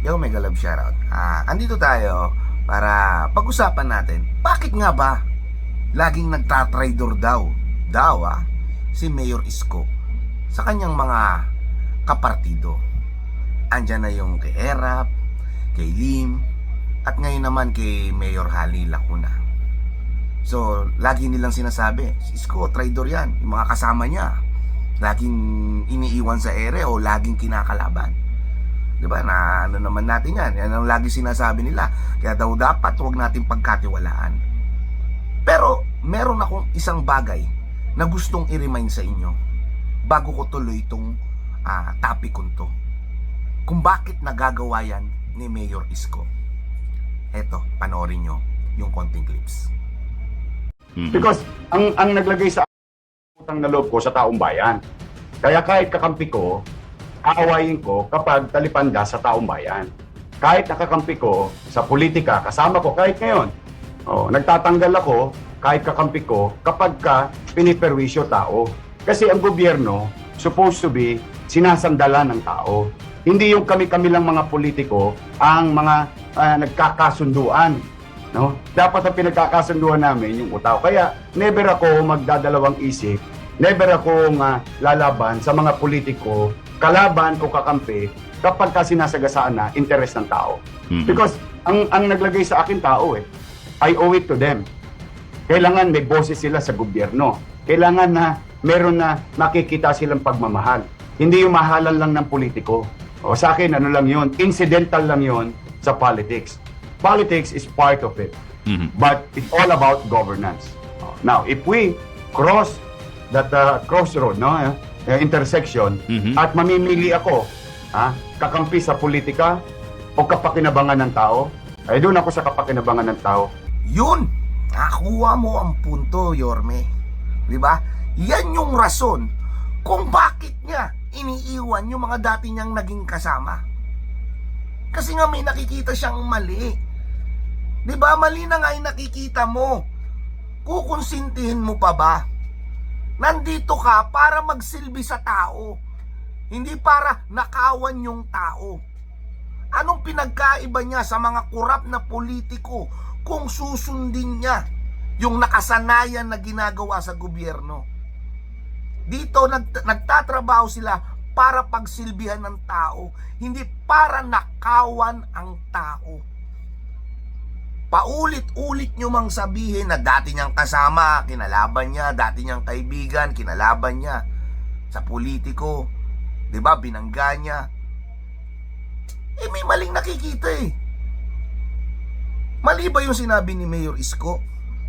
Yo, mega love shoutout. Andito tayo para pag-usapan natin, bakit nga ba laging nagtatraidor daw si Mayor Isko sa kanyang mga kapartido. Andyan na yung kay Erap, kay Lim, at ngayon naman kay Mayor Hali Lacuna. So, lagi nilang sinasabi, si Isko, traidor yan. Yung mga kasama niya, laging iniiwan sa ere o laging kinakalaban. Diba? Na ano naman natin yan. Yan ang lagi sinasabi nila. Kaya daw dapat huwag natin pagkatiwalaan. Pero meron akong isang bagay na gustong i-remind sa inyo bago ko tuloy itong topic ko to. Kung bakit nagagawa yan ni Mayor Isko. Eto, panoorin nyo yung konting clips. Because ang naglagay sa utang na loob ko sa taong bayan. Kaya kahit kakampi ko, aawayin ko kapag talipanda sa taong bayan. Kahit nakakampi ko sa politika, kasama ko kahit ngayon. Nagtatanggal ako kahit kakampi ko kapag piniperwisyo tao. Kasi ang gobyerno supposed to be sinasandalan ng tao. Hindi yung kami-kami lang mga politiko ang mga nagkakasunduan. No? Dapat ang pinagkakasunduan namin yung tao. Kaya never ako magdadalawang isip, never akong lalaban sa mga politiko, kalaban o kakampi kapag sinasagasaan na interes ng tao. Because ang naglagay sa akin tao I owe it to them. Kailangan may boses sila sa gobyerno. Kailangan na meron na makikita silang pagmamahal. Hindi yung mahalan lang ng politiko. Sa akin, ano lang yun, incidental lang yun sa politics. Politics is part of it. But it's all about governance. Now, if we cross that crossroad, intersection, at mamimili ako, kakampi sa politika o kapakinabangan ng tao, ay doon ako sa kapakinabangan ng tao. Yun! Nakuha mo ang punto, Yorme. Diba? Yan yung rason kung bakit niya iniiwan yung mga dati niyang naging kasama. Kasi nga may nakikita siyang mali. Diba? Mali na nga yung nakikita mo. Kukonsintihin mo pa ba? Nandito ka para magsilbi sa tao. Hindi para nakawan yung tao. Anong pinagkaiba niya sa mga kurap na politiko kung susundin niya yung nakasanayan na ginagawa sa gobyerno? Dito nagtatrabaho sila para pagsilbihan ng tao, hindi para nakawan ang tao. Paulit-ulit nyo mang sabihin na dati niyang kasama, kinalaban niya, dati niyang kaibigan, kinalaban niya sa politiko. Diba? Binangga niya. May maling nakikita Mali ba yung sinabi ni Mayor Isko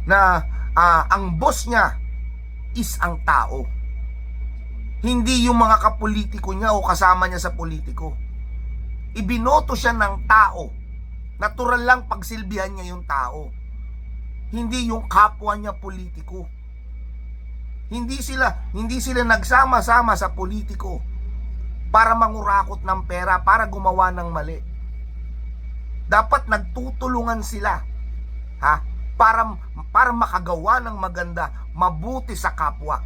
na ang boss niya is ang tao? Hindi yung mga kapolitiko niya o kasama niya sa politiko. Ibinoto siya ng tao. Natural lang pagsilbihan niya yung tao. Hindi yung kapwa niya politiko. Hindi sila nagsama-sama sa politiko para mangurakot ng pera, para gumawa ng mali. Dapat nagtutulungan sila, para makagawa ng maganda, mabuti sa kapwa.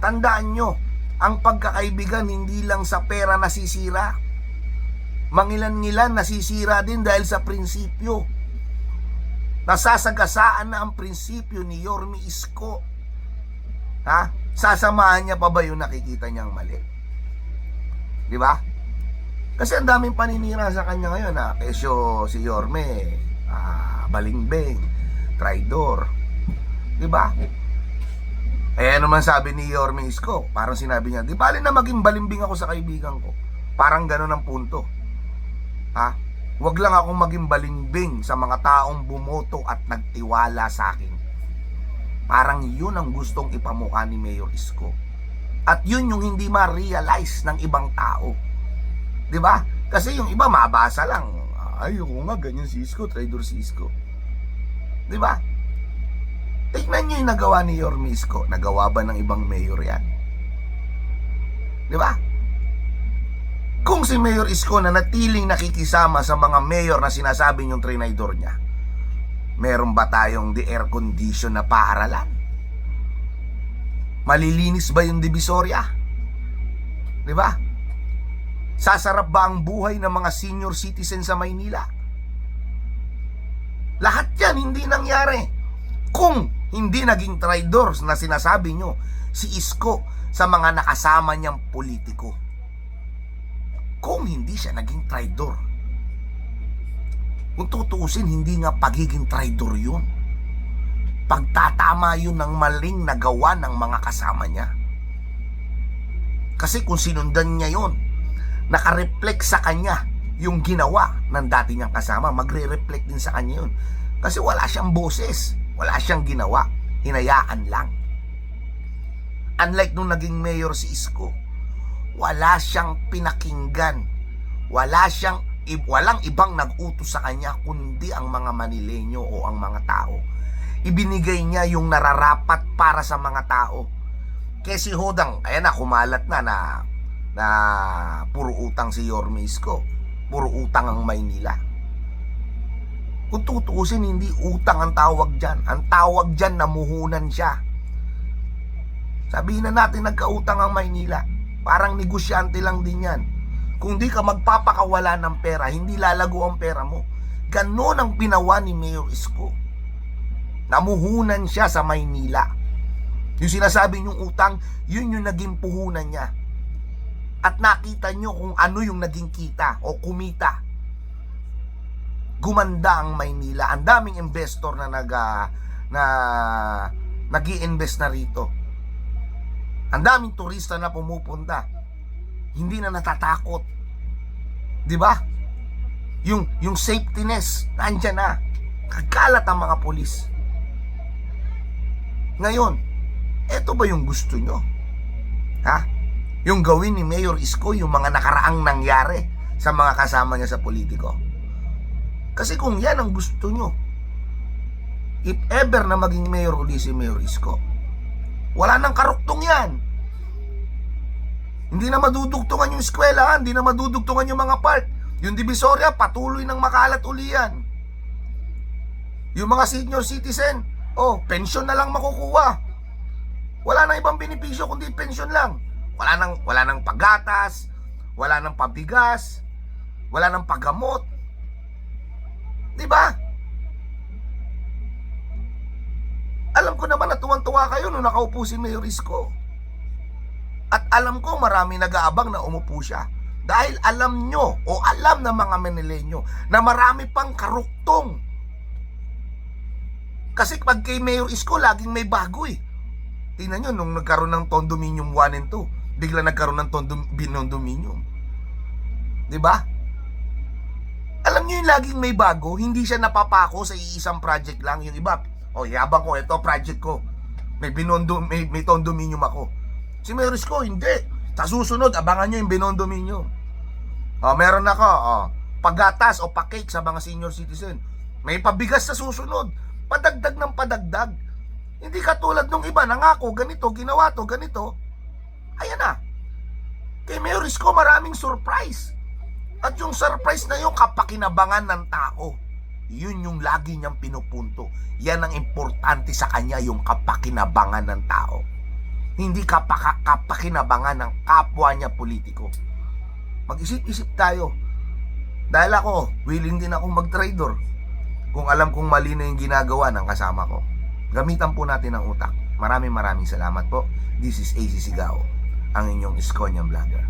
Tandaan nyo, ang pagkakaibigan hindi lang sa pera nasisira. Mangilan-ngilan nasisira din dahil sa prinsipyo. Nasasagasaan na ang prinsipyo ni Yorme Isko. Sasamahan niya pa ba yung nakikita niyang mali? Di ba? Kasi ang daming paninira sa kanya ngayon kesyo si Yorme, balingbeng, traidor. Di ba? Ano man sabi ni Yorme Isko? Parang sinabi niya, di bali na maging balimbing ako sa kaibigan ko. Parang gano'n ang punto. Huwag lang akong maging balimbing sa mga taong bumoto at nagtiwala sa akin. Parang yun ang gustong ipamukha ni Mayor Isko. At yun yung hindi ma-realize ng ibang tao. Diba? Kasi yung iba mabasa lang. Oo nga, ganyan si Isko, traidor si Isko. Diba? Tignan nyo yung nagawa ni Yorme Isko. Nagawa ba ng ibang mayor yan? Diba? Kung si Mayor Isko na natiling nakikisama sa mga mayor na sinasabi yung traidor niya, meron ba tayong the air condition na paaralan? Malilinis ba yung Divisoria? Diba? Sasarap ba ang buhay ng mga senior citizen sa Maynila? Lahat yan hindi nangyari kung hindi naging traidor na sinasabi nyo si Isko sa mga nakasama niyang politiko. Kung hindi siya naging traidor, kung tutuusin, hindi nga pagiging traidor yun. Pagtatama yun ng maling nagawa ng mga kasama niya. Kasi kung sinundan niya yun, naka-reflect sa kanya yung ginawa ng dati niyang kasama, magre-reflect din sa kanya yun. Kasi wala siyang boses, wala siyang ginawa, hinayaan lang. Unlike nung naging mayor si Isko, wala siyang pinakinggan, walang ibang nag-utos sa kanya kundi ang mga Manileño o ang mga tao. Ibinigay niya yung nararapat para sa mga tao. Kaya si Hodang, ayan na, kumalat na puro utang si Yorme Isko, puro utang ang Maynila. Kung tutuusin, hindi utang ang tawag dyan. Ang tawag dyan, namuhunan siya. Sabihin na natin nagkautang ang Maynila, parang negosyante lang din yan. Kung di ka magpapakawala ng pera, hindi lalago ang pera mo. Ganon ang ginawa ni Mayor Isko. Namuhunan siya sa Maynila. Yung sinasabi niyong utang, yun yung naging puhunan niya. At nakita nyo kung ano yung naging kita o kumita. Gumanda ang Maynila. Ang daming investor na nag-i-invest na rito. Ang daming turista na pumupunta. Hindi na natatakot. 'Di ba? Yung safetyness nandiyan na. Kagalat ang mga pulis. Ngayon, eto ba yung gusto nyo? Ha? Yung gawin ni Mayor Isko, yung mga nakaraang nangyari sa mga kasama niya sa politiko. Kasi kung yan ang gusto nyo, if ever na maging mayor uli si Mayor Isko, wala nang karuktong yan. Hindi na madudugtungan yung eskwela, hindi na madudugtungan yung mga park. Yung Divisoria, patuloy ng makalat uli yan. Yung mga senior citizen, pension na lang makukuha. Wala nang ibang benepisyo kundi pension lang. Wala nang paggatas, wala nang pabigas, wala nang paggamot. 'Di ba? Alam ko naman na tuwang-tuwa kayo nung nakaupo si Mayor Isko. At alam ko marami nag-aabang na umupo siya. Dahil alam nyo o alam ng mga Manileño na marami pang karuktong. Kasi pag kay Mayor Isko, laging may bago eh. Tingnan nyo, nung nagkaroon ng Condominium 1 and 2, bigla nagkaroon ng Binondominium. Diba? Alam nyo yung laging may bago, hindi siya napapako sa iisang project lang. Yung iba, yabang ko, ito project ko. May Condominium ako. Si Mayor Isko, hindi. Sa susunod, abangan nyo yung Binondominium. Meron ako, paggatas o pa-cake sa mga senior citizen. May pabigas sa susunod. Padagdag ng padagdag. Hindi katulad nung iba, nangako, ganito, ginawa to, ganito. Ayan na. Kay Mayor Isko, maraming surprise. At yung surprise na yung kapakinabangan ng tao. Yun yung lagi niyang pinupunto. Yan ang importante sa kanya, yung kapakinabangan ng tao. Hindi kapakinabangan ng kapwa niya politiko. Mag-isip-isip tayo. Dahil ako, willing din akong mag-traidor. Kung alam kong mali na yung ginagawa ng kasama ko. Gamitan po natin ang utak. Maraming salamat po. This is AC Sigao, ang inyong Iskonian Vlogger.